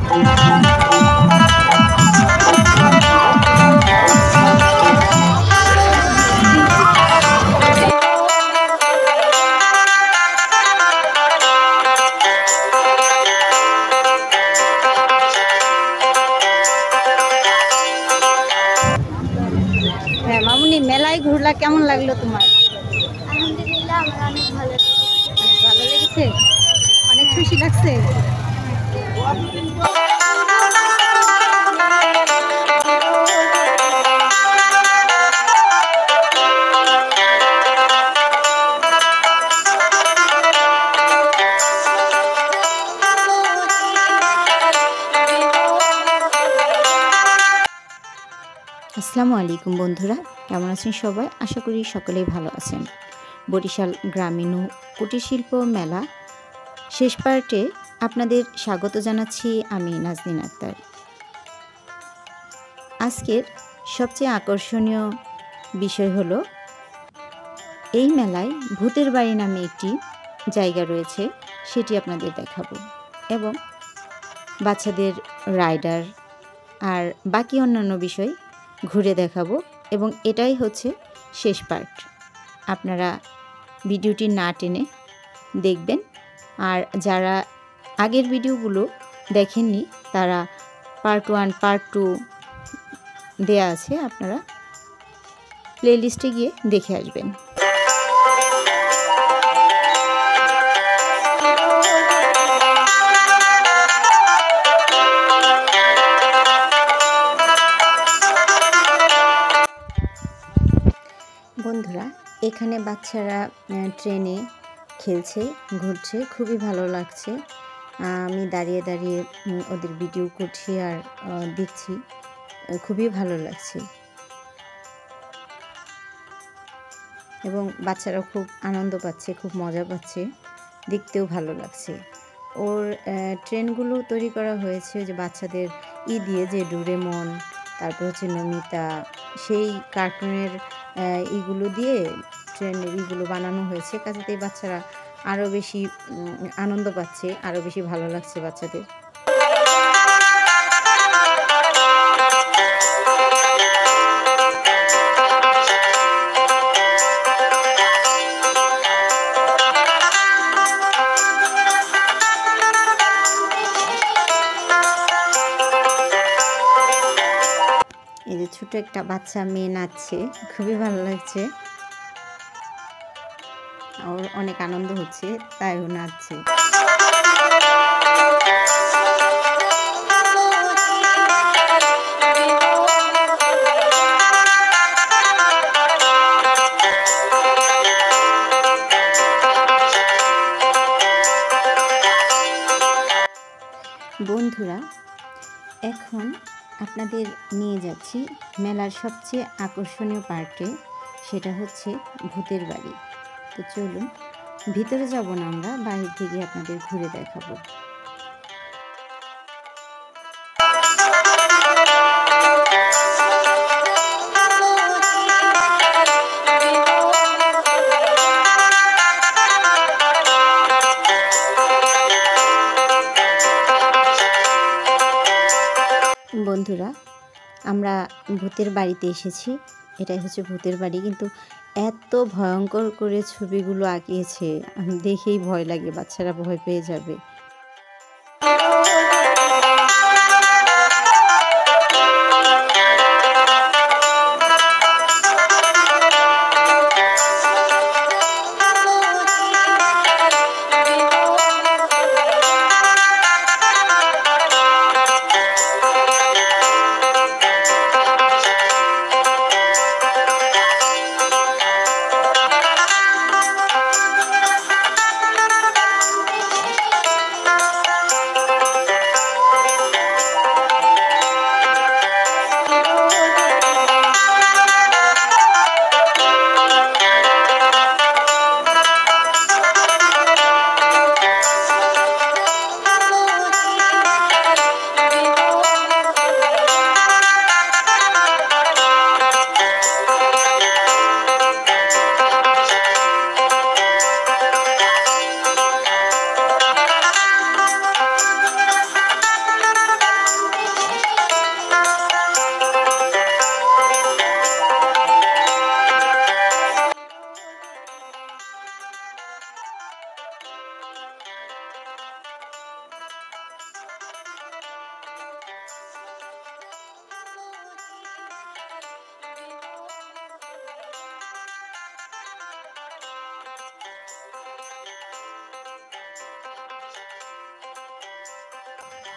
হ্যাঁ মামুনি, মেলায় ঘুরলা, কেমন লাগলো তোমার? আলহামদুলিল্লাহ, আমার অনেক ভালো অনেক ভালো লেগেছে, অনেক খুশি লাগছে। আসসালামু আলাইকুম বন্ধুরা, কেমন আছেন সবাই? আশা করি সকলেই ভালো আছেন। বরিশাল গ্রামীণ ও কুটির শিল্প মেলা শেষ পার্টে আপনাদের স্বাগত জানাচ্ছি আমি নাজনীন আক্তার। আজকের সবচেয়ে আকর্ষণীয় বিষয় হলো, এই মেলায় ভূতের বাড়ি নামে একটি জায়গা রয়েছে, সেটি আপনাদের দেখাবো এবং বাচ্চাদের রাইডার আর বাকি অন্যান্য বিষয় ঘুরে দেখাবো এবং এটাই হচ্ছে শেষ পার্ট। আপনারা ভিডিওটি না টেনে দেখবেন, আর যারা আগের ভিডিওগুলো দেখেননি তারা পার্ট 1 পার্ট 2 দেয়া আছে, আপনারা প্লেলিস্টে গিয়ে দেখে আসবেন। বন্ধুরা, এখানে বাচ্চারা ট্রেনে খেলছে, ঘুরছে, খুবই ভালো লাগছে। আমি দাঁড়িয়ে দাঁড়িয়ে ওদের ভিডিও করছি আর দেখছি, খুবই ভালো লাগছে এবং বাচ্চারা খুব আনন্দ পাচ্ছে, খুব মজা পাচ্ছে, দেখতেও ভালো লাগছে। ওর ট্রেনগুলো তৈরি করা হয়েছে যে বাচ্চাদের দিয়ে, যে ডোরেমন, তারপর হচ্ছে নমিতা, সেই কার্টুনের এইগুলো দিয়ে ট্রেনের এইগুলো বানানো হয়েছে। কাজেতে বাচ্চারা আরও বেশি আনন্দ পাচ্ছে, আরও বেশি ভালো লাগছে বাচ্চাদের। এই যে ছোট একটা বাচ্চা মেয়ে নাচছে, খুবই ভালো লাগছে, ওর অনেক আনন্দ হচ্ছে, তাই ও নাচছে। বন্ধুরা, এখন আপনাদের নিয়ে যাচ্ছি মেলার সবচেয়ে আকর্ষণীয় পার্টে, সেটা হচ্ছে ভূতের বাড়ি। তো চলুন, ভিতরে যাব না, আমরা বাইরে থেকে আপনাদের ঘুরে দেখাবো। বন্ধুরা, আমরা ভূতের বাড়িতে এসেছি, এটাই হচ্ছে ভূতের বাড়ি, কিন্তু এত ভয়ঙ্কর করে ছবিগুলো আঁকিয়েছে, দেখেই ভয় লাগে, বাচ্চারা ভয় পেয়ে যাবে।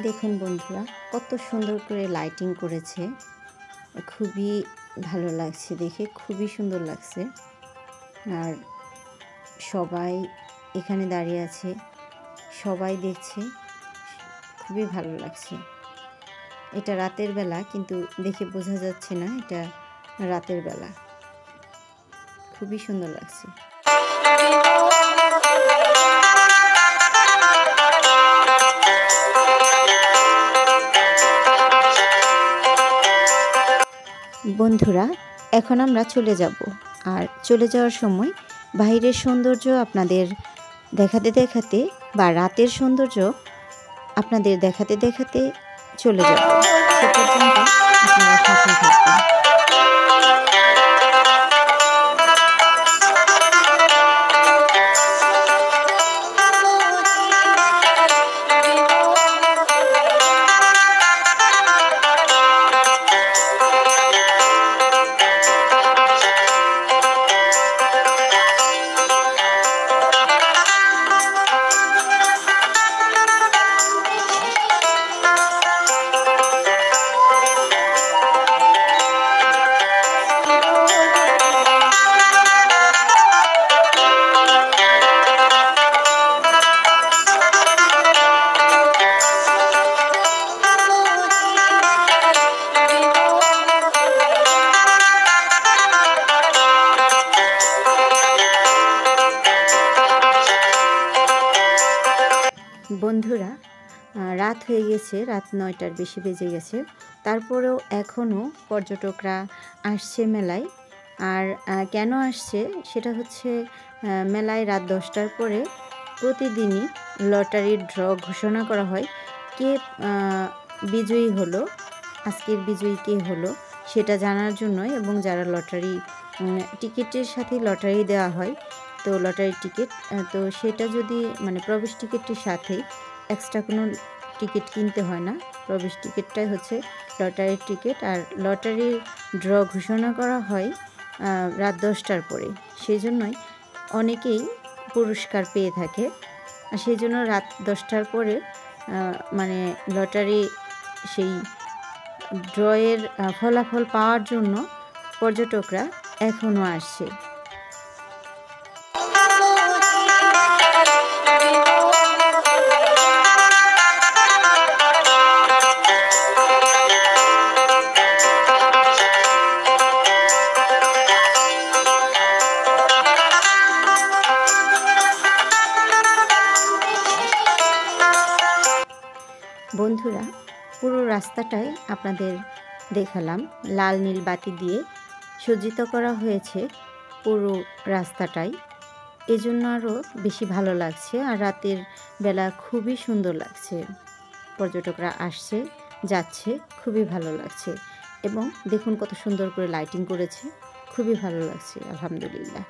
দেখুন বন্ধুরা, কত সুন্দর করে লাইটিং করেছে, খুবই ভালো লাগছে দেখে, খুবই সুন্দর লাগছে। আর সবাই এখানে দাঁড়িয়ে আছে, সবাই দেখছে, খুবই ভালো লাগছে। এটা রাতের বেলা, কিন্তু দেখে বোঝা যাচ্ছে না এটা রাতের বেলা। খুবই সুন্দর লাগছে। বন্ধুরা, এখন আমরা চলে যাব, আর চলে যাওয়ার সময় বাইরের সৌন্দর্য আপনাদের দেখাতে দেখাতে বা রাতের সৌন্দর্য আপনাদের দেখাতে দেখাতে চলে যাব। সে পর্যন্ত আপনারা সাথে থাকবেন। বন্ধুরা, রাত হয়ে গেছে, রাত 9টার বেশি বেজে গেছে। তারপরেও এখনও পর্যটকরা আসছে মেলায়। আর কেন আসছে সেটা হচ্ছে, মেলায় রাত 10টার পরে প্রতিদিনই লটারির ড্র ঘোষণা করা হয়। কে বিজয়ী হলো, আজকের বিজয়ী কে হলো সেটা জানার জন্যই, এবং যারা লটারি টিকিটের সাথে লটারি দেওয়া হয়, তো লটারির টিকিট, তো সেটা যদি মানে প্রবেশ টিকিটটির সাথে এক্সট্রা কোনো টিকিট কিনতে হয় না, প্রবেশ টিকিটটাই হচ্ছে লটারির টিকিট। আর লটারির ড্র ঘোষণা করা হয় রাত 10টার পরে, সেই জন্যই অনেকেই পুরস্কার পেয়ে থাকে। আর সেই জন্য রাত 10টার পরে মানে লটারি সেই ড্রয়ের ফলাফল পাওয়ার জন্য পর্যটকরা এখনও আসছে। বন্ধুরা, পুরো রাস্তাটাই আপনাদের দেখালাম, লাল নীল বাতি দিয়ে সজ্জিত করা হয়েছে পুরো রাস্তাটাই, এজন্য আরও বেশি ভালো লাগছে। আর রাতের বেলা খুবই সুন্দর লাগছে, পর্যটকরা আসছে যাচ্ছে, খুবই ভালো লাগছে। এবং দেখুন কত সুন্দর করে লাইটিং করেছে, খুবই ভালো লাগছে, আলহামদুলিল্লাহ।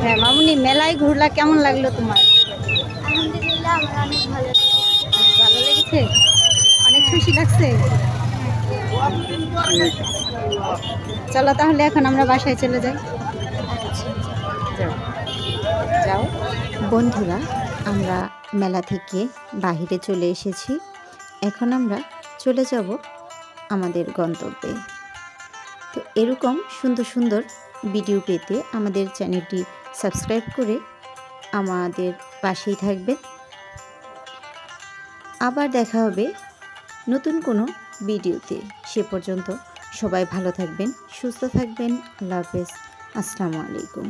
হ্যাঁ মামুনি, মেলায় ঘুরলা, কেমন লাগলো তোমার? আলহামদুলিল্লাহ আমার অনেক ভালো লেগেছে। অনেক ভালো লেগেছে, অনেক খুশি লাগছে। চলো তাহলে এখন আমরা বাসায় চলে যাই। যাও যাও। বন্ধুরা, আমরা মেলা থেকে বাহিরে চলে এসেছি। এখন আমরা চলে যাব আমাদের গন্তব্যে। তো এরকম সুন্দর সুন্দর ভিডিও পেতে আমাদের চ্যানেলটি সাবস্ক্রাইব করে আমাদের পাশেই থাকবেন। আবার দেখা হবে নতুন কোনো ভিডিওতে। সে পর্যন্ত সবাই ভালো থাকবেন, সুস্থ থাকবেন। আল্লাহ হাফেজ। আসসালামু আলাইকুম।